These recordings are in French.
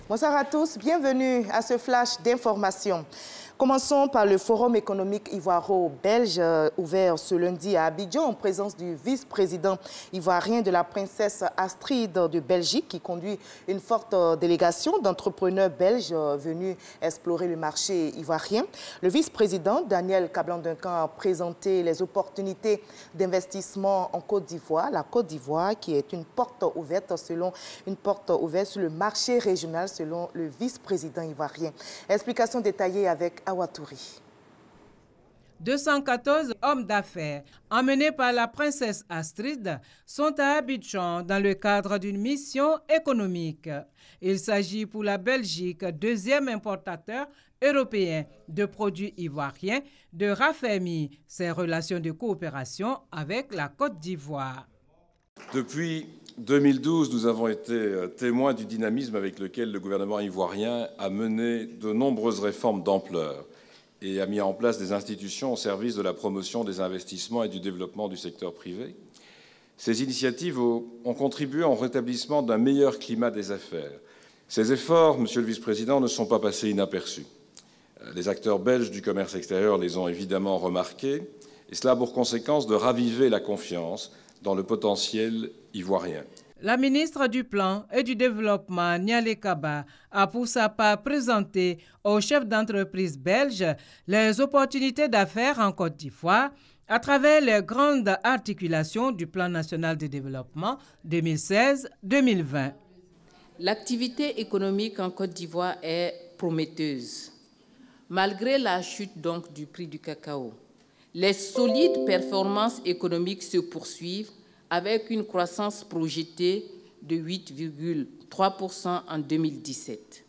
Bonsoir à tous, bienvenue à ce flash d'information. Commençons par le Forum économique ivoiro-belge ouvert ce lundi à Abidjan en présence du vice-président ivoirien de la princesse Astrid de Belgique qui conduit une forte délégation d'entrepreneurs belges venus explorer le marché ivoirien. Le vice-président Daniel Kablan-Duncan a présenté les opportunités d'investissement en Côte d'Ivoire. La Côte d'Ivoire qui est une porte ouverte sur le marché régional selon le vice-président ivoirien. Explication détaillée avec Awatouri. 214 hommes d'affaires emmenés par la princesse Astrid sont à Abidjan dans le cadre d'une mission économique. Il s'agit pour la Belgique, deuxième importateur européen de produits ivoiriens, de raffermir ses relations de coopération avec la Côte d'Ivoire. Depuis 2012, nous avons été témoins du dynamisme avec lequel le gouvernement ivoirien a mené de nombreuses réformes d'ampleur et a mis en place des institutions au service de la promotion des investissements et du développement du secteur privé. Ces initiatives ont contribué au rétablissement d'un meilleur climat des affaires. Ces efforts, Monsieur le Vice-président, ne sont pas passés inaperçus. Les acteurs belges du commerce extérieur les ont évidemment remarqués, et cela a pour conséquence de raviver la confiance dans le potentiel ivoirien. La ministre du Plan et du Développement, Niale Kaba, a pour sa part présenté aux chefs d'entreprise belges les opportunités d'affaires en Côte d'Ivoire à travers les grandes articulations du Plan national de développement 2016-2020. L'activité économique en Côte d'Ivoire est prometteuse. Malgré la chute donc du prix du cacao, les solides performances économiques se poursuivent avec une croissance projetée de 8,3% en 2017.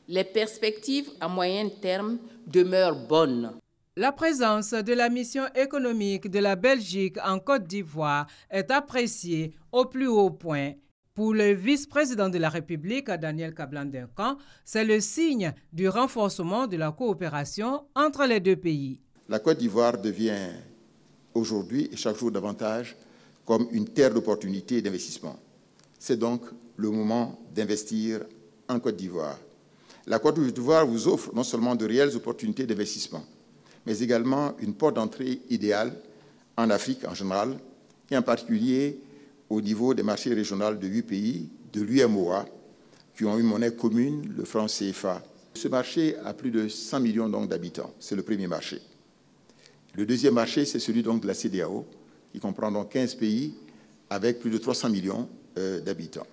Les perspectives à moyen terme demeurent bonnes. La présence de la mission économique de la Belgique en Côte d'Ivoire est appréciée au plus haut point. Pour le vice-président de la République, Daniel Kablan-Duncan, c'est le signe du renforcement de la coopération entre les deux pays. La Côte d'Ivoire devient aujourd'hui et chaque jour davantage comme une terre d'opportunités et d'investissement. C'est donc le moment d'investir en Côte d'Ivoire. La Côte d'Ivoire vous offre non seulement de réelles opportunités d'investissement, mais également une porte d'entrée idéale en Afrique en général, et en particulier au niveau des marchés régionaux de 8 pays de l'UMOA, qui ont une monnaie commune, le franc CFA. Ce marché a plus de 100 millions d'habitants. C'est le premier marché. Le deuxième marché, c'est celui donc de la CEDEAO, qui comprend donc 15 pays avec plus de 300 millions d'habitants.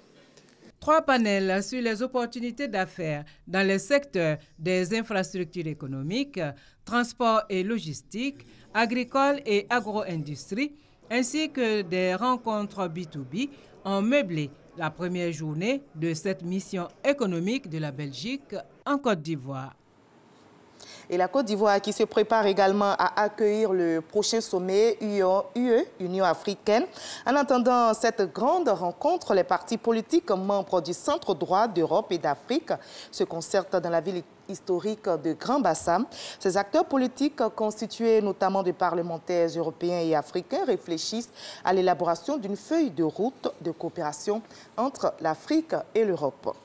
3 panels sur les opportunités d'affaires dans les secteurs des infrastructures économiques, transport et logistique, agricole et agro-industrie, ainsi que des rencontres B2B ont meublé la première journée de cette mission économique de la Belgique en Côte d'Ivoire. Et la Côte d'Ivoire qui se prépare également à accueillir le prochain sommet UE, Union africaine. En attendant cette grande rencontre, les partis politiques membres du centre droit d'Europe et d'Afrique se concertent dans la ville historique de Grand Bassam. Ces acteurs politiques, constitués notamment de parlementaires européens et africains, réfléchissent à l'élaboration d'une feuille de route de coopération entre l'Afrique et l'Europe.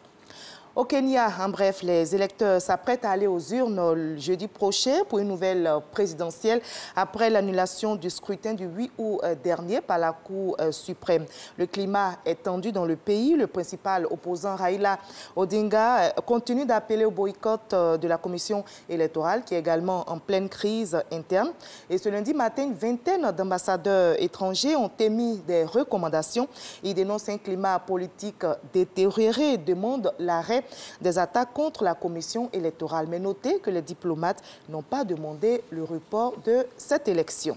Au Kenya, en bref, les électeurs s'apprêtent à aller aux urnes le jeudi prochain pour une nouvelle présidentielle après l'annulation du scrutin du 8 août dernier par la Cour suprême. Le climat est tendu dans le pays. Le principal opposant Raila Odinga continue d'appeler au boycott de la commission électorale qui est également en pleine crise interne. Et ce lundi matin, une vingtaine d'ambassadeurs étrangers ont émis des recommandations. Ils dénoncent un climat politique détérioré et demandent l'arrêt des attaques contre la commission électorale. Mais notez que les diplomates n'ont pas demandé le report de cette élection.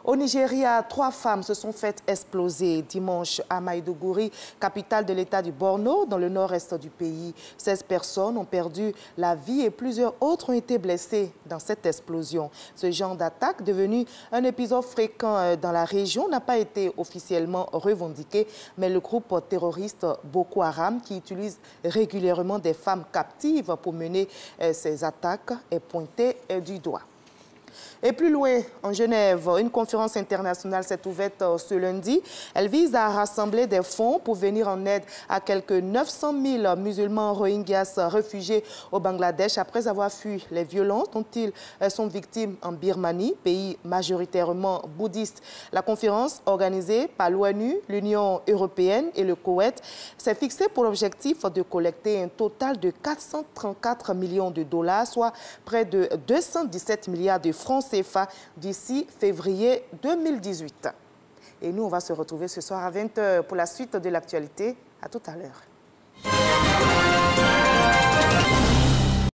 Au Nigeria, 3 femmes se sont faites exploser dimanche à Maiduguri, capitale de l'État du Borno, dans le nord-est du pays. 16 personnes ont perdu la vie et plusieurs autres ont été blessées dans cette explosion. Ce genre d'attaque, devenu un épisode fréquent dans la région, n'a pas été officiellement revendiqué, mais le groupe terroriste Boko Haram, qui utilise régulièrement des femmes captives pour mener ces attaques, est pointé du doigt. Et plus loin, en Genève, une conférence internationale s'est ouverte ce lundi. Elle vise à rassembler des fonds pour venir en aide à quelques 900 000 musulmans rohingyas réfugiés au Bangladesh après avoir fui les violences dont ils sont victimes en Birmanie, pays majoritairement bouddhiste. La conférence organisée par l'ONU, l'Union européenne et le Koweït s'est fixée pour l'objectif de collecter un total de 434 millions de dollars, soit près de 217 milliards de francs CFA d'ici février 2018. Et nous, on va se retrouver ce soir à 20h pour la suite de l'actualité. À tout à l'heure.